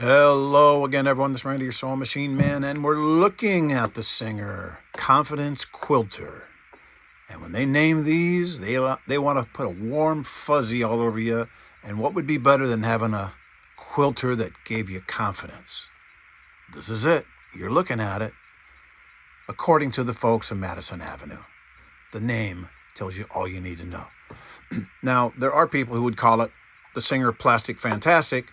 Hello again, everyone. This is Randy, your Soul Machine Man, and we're looking at the Singer Confidence Quilter. And when they name these, they want to put a warm fuzzy all over you. And what would be better than having a quilter that gave you confidence? This is it. You're looking at it. According to the folks of Madison Avenue, the name tells you all you need to know. Now, there are people who would call it the Singer Plastic Fantastic,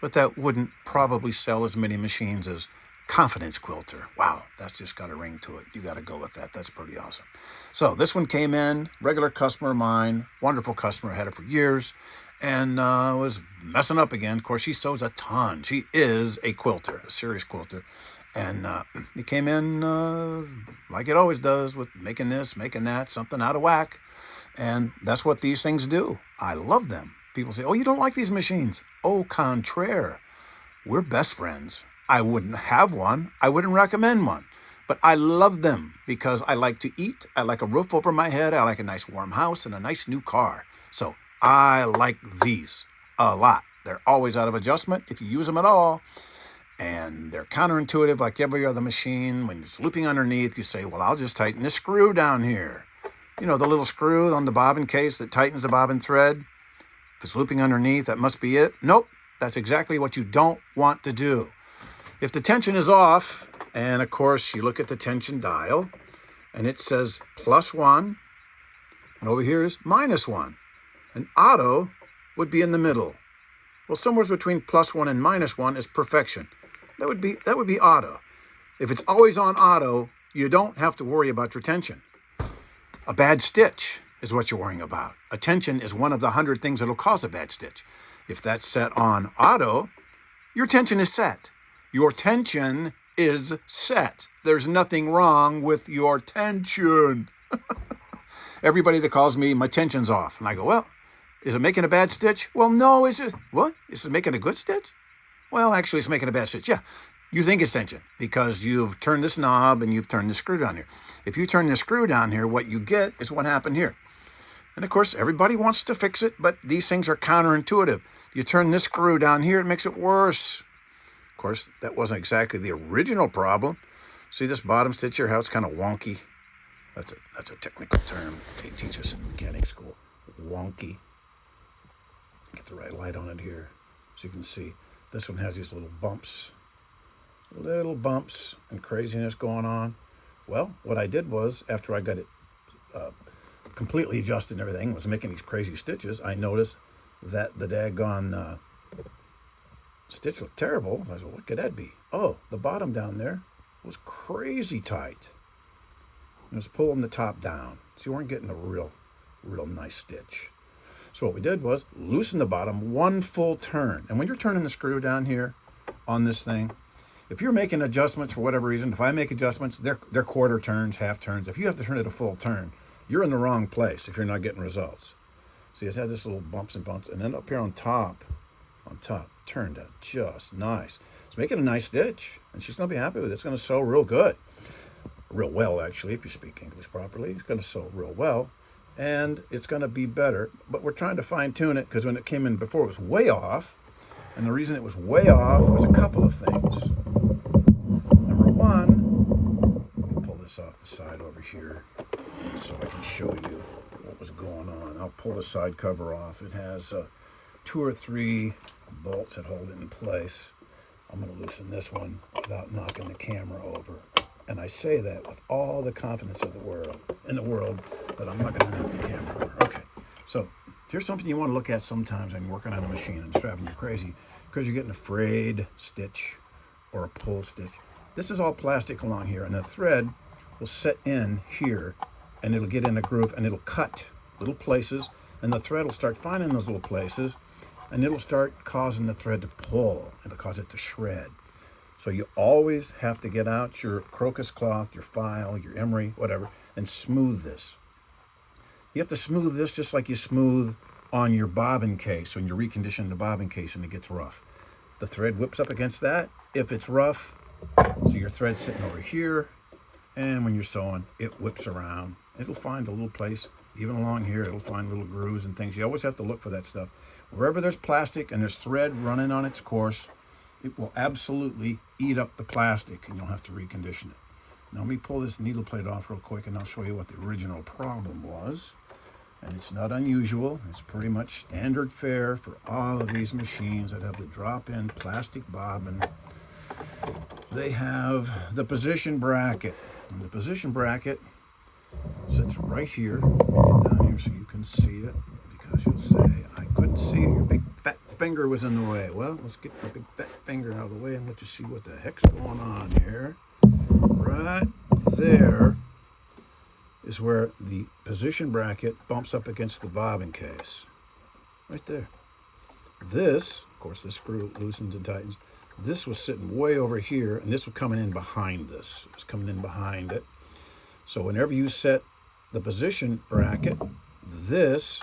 but that wouldn't probably sell as many machines as Confidence Quilter. Wow, that's just got a ring to it. You got to go with that. That's pretty awesome. So this one came in, regular customer of mine, wonderful customer, had it for years, and was messing up again. Of course, she sews a ton. She is a quilter, a serious quilter. And it came in like it always does, with making this, making that, something out of whack. And that's what these things do. I love them. People say, oh, you don't like these machines. Au contraire. We're best friends. I wouldn't have one. I wouldn't recommend one. But I love them because I like to eat. I like a roof over my head. I like a nice warm house and a nice new car. So I like these a lot. They're always out of adjustment if you use them at all. And they're counterintuitive like every other machine. When it's looping underneath, you say, well, I'll just tighten this screw down here. You know, the little screw on the bobbin case that tightens the bobbin thread. If it's looping underneath, that must be it. Nope, that's exactly what you don't want to do. If the tension is off, and of course you look at the tension dial, and it says +1, and over here is -1. And auto would be in the middle. Well, somewhere between +1 and -1 is perfection. That would be auto. If it's always on auto, you don't have to worry about your tension. A bad stitch is what you're worrying about. A tension is one of the 100 things that'll cause a bad stitch. If that's set on auto, your tension is set. Your tension is set. There's nothing wrong with your tension. Everybody that calls me, my tension's off. And I go, well, is it making a bad stitch? Well, no, is it? What? Is it making a good stitch? Well, actually, it's making a bad stitch. Yeah, you think it's tension because you've turned this knob and you've turned the screw down here. If you turn the screw down here, what you get is what happened here. And of course, everybody wants to fix it, but these things are counterintuitive. You turn this screw down here, it makes it worse. Of course, that wasn't exactly the original problem. See this bottom stitch here, how it's kind of wonky? That's a technical term they teach us in mechanic school. Wonky. Get the right light on it here so you can see. This one has these little bumps and craziness going on. Well, what I did was, after I got it completely adjusted and everything, was making these crazy stitches, I noticed that the daggone stitch looked terrible. I said, what could that be? Oh, the bottom down there was crazy tight. It was pulling the top down. So you weren't getting a real nice stitch. So what we did was loosen the bottom one full turn. And when you're turning the screw down here on this thing, if you're making adjustments for whatever reason, if I make adjustments, they're quarter turns, half turns. If you have to turn it a full turn, you're in the wrong place if you're not getting results. See, it's had this little bumps and bumps, and then up here on top, turned out just nice. It's making a nice stitch, and she's gonna be happy with it. It's gonna sew real good. Real well, actually, if you speak English properly. It's gonna sew real well, and it's gonna be better, but we're trying to fine tune it because when it came in before, it was way off. And the reason it was way off was a couple of things. Number one, let me pull this off the side over here so I can show you what was going on. I'll pull the side cover off. It has 2 or 3 bolts that hold it in place. I'm going to loosen this one without knocking the camera over. And I say that with all the confidence of the world, that I'm not going to knock the camera over. Okay, so here's something you want to look at sometimes when you're working on a machine and it's driving you crazy because you're getting a frayed stitch or a pull stitch. This is all plastic along here, and the thread will set in here, and it'll get in a groove, and it'll cut little places, and the thread will start finding those little places, and it'll start causing the thread to pull. It'll cause it to shred. So you always have to get out your crocus cloth, your file, your emery, whatever, and smooth this. You have to smooth this just like you smooth on your bobbin case when you're reconditioning the bobbin case and it gets rough. The thread whips up against that if it's rough. So your thread's sitting over here, and when you're sewing, it whips around. It'll find a little place, even along here, it'll find little grooves and things. You always have to look for that stuff. Wherever there's plastic and there's thread running on its course, it will absolutely eat up the plastic and you'll have to recondition it. Now let me pull this needle plate off real quick and I'll show you what the original problem was. And it's not unusual. It's pretty much standard fare for all of these machines that have the drop-in plastic bobbin. They have the position bracket. And the position bracket sits right here. Let me get down here so you can see it, because you'll say, I couldn't see it. Your big fat finger was in the way. Well, let's get the big fat finger out of the way and let you see what the heck's going on here. Right there is where the position bracket bumps up against the bobbin case. Right there. This, of course, this screw loosens and tightens. This was sitting way over here, and this was coming in behind this. It was coming in behind it. So whenever you set the position bracket, this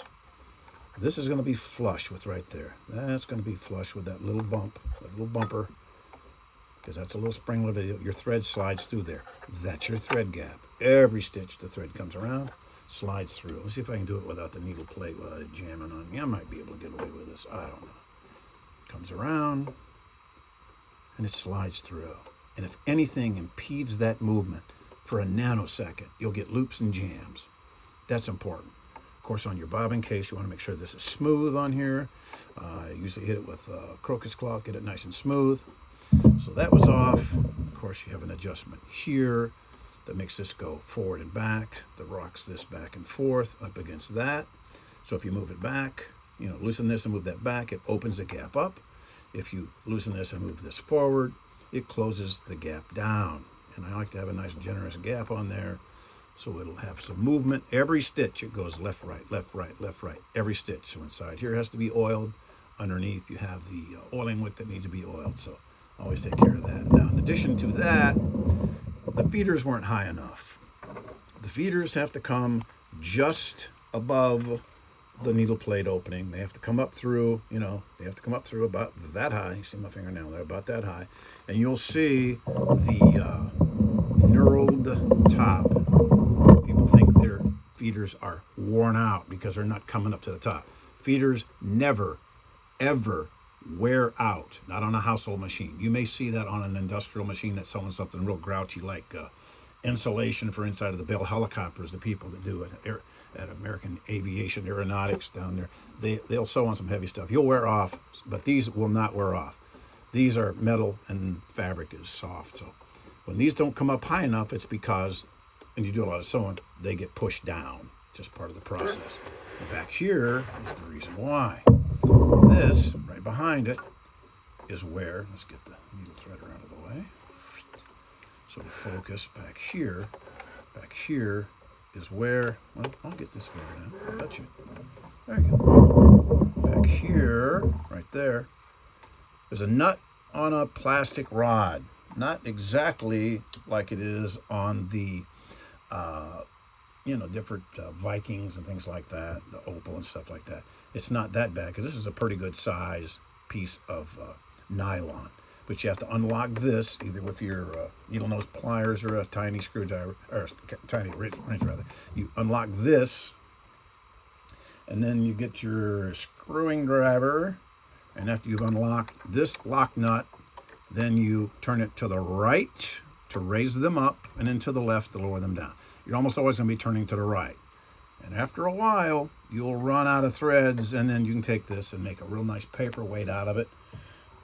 is going to be flush with right there. That's going to be flush with that little bump, that little bumper, because that's a little springlet. Your thread slides through there. That's your thread gap. Every stitch the thread comes around, slides through. Let's see if I can do it without the needle plate, without it jamming on me. I might be able to get away with this. I don't know. Comes around, and it slides through. And if anything impedes that movement for a nanosecond, you'll get loops and jams. That's important. Of course, on your bobbin case, you want to make sure this is smooth on here. I usually hit it with crocus cloth, get it nice and smooth. So that was off. Of course, you have an adjustment here that makes this go forward and back, that rocks this back and forth up against that. So if you move it back, loosen this and move that back, it opens the gap up. If you loosen this and move this forward, it closes the gap down. And I like to have a nice generous gap on there so it'll have some movement. Every stitch, it goes left, right, left, right, left, right, every stitch. So inside here has to be oiled. Underneath, you have the oiling wick that needs to be oiled. So always take care of that. Now, in addition to that, the feeders weren't high enough. The feeders have to come just above the needle plate opening. They have to come up through, they have to come up through about that high. You see my fingernail there, about that high. And you'll see the knurled top. People think their feeders are worn out because they're not coming up to the top. Feeders never, ever wear out, not on a household machine. You may see that on an industrial machine that's selling something real grouchy, like insulation for inside of the Bell helicopters. The people that do it at American Aviation Aeronautics down there, they'll sew on some heavy stuff. You'll wear off, but these will not wear off. These are metal and fabric is soft. So when these don't come up high enough, it's because, and you do a lot of sewing, they get pushed down. Just part of the process. And back here is the reason why. This, right behind it, is where, let's get the needle threader out of the way. So the focus back here is where, well, I'll get this figured out, I bet you. There you go. Back here, right there, there's a nut on a plastic rod. Not exactly like it is on the, different Vikings and things like that, the Opal and stuff like that. It's not that bad because this is a pretty good size piece of nylon. But you have to unlock this either with your needle nose pliers or a tiny screwdriver, or a tiny wrench rather. You unlock this, and then you get your screwing driver, and after you've unlocked this lock nut, then you turn it to the right to raise them up, and then to the left to lower them down. You're almost always going to be turning to the right. And after a while, you'll run out of threads, and then you can take this and make a real nice paperweight out of it,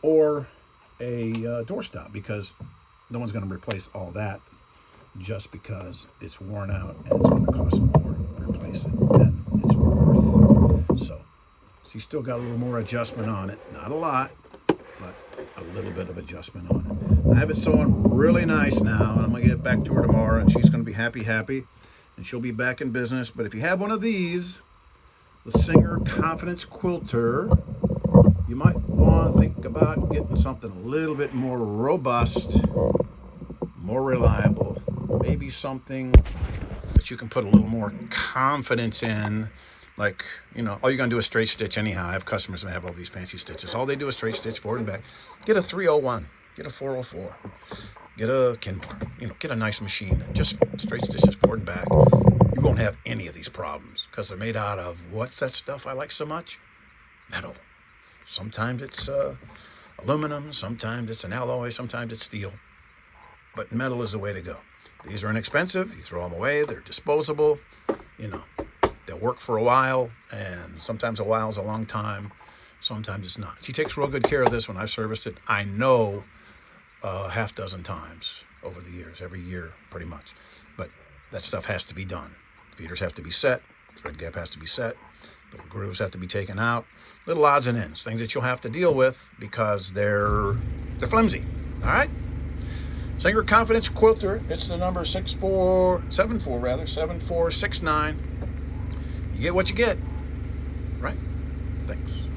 or a doorstop, because no one's going to replace all that just because it's worn out and it's going to cost more to replace it than it's worth. So you still got a little more adjustment on it. Not a lot, but a little bit of adjustment on it. I have it sewing really nice now, and I'm going to get back to her tomorrow, and she's going to be happy, and she'll be back in business. But if you have one of these, the Singer Confidence Quilter, you might want to think about getting something a little bit more robust, more reliable, maybe something that you can put a little more confidence in. Like, all you're going to do is straight stitch anyhow. I have customers that have all these fancy stitches. All they do is straight stitch forward and back. Get a 301, get a 404, get a Kenmore, get a nice machine that just straight stitches forward and back. You won't have any of these problems because they're made out of, what's that stuff I like so much? Metal. Sometimes it's aluminum, sometimes it's an alloy, sometimes it's steel. But metal is the way to go. These are inexpensive. You throw them away. They're disposable. You know, they'll work for a while, and sometimes a while is a long time. Sometimes it's not. She takes real good care of this one. I've serviced it, I know, half dozen times over the years, every year pretty much. But that stuff has to be done. Feeders have to be set. Thread gap has to be set. Little grooves have to be taken out. Little odds and ends, things that you'll have to deal with because they're flimsy. All right? Singer Confidence Quilter. It's the number 7469. You get what you get, right? Thanks.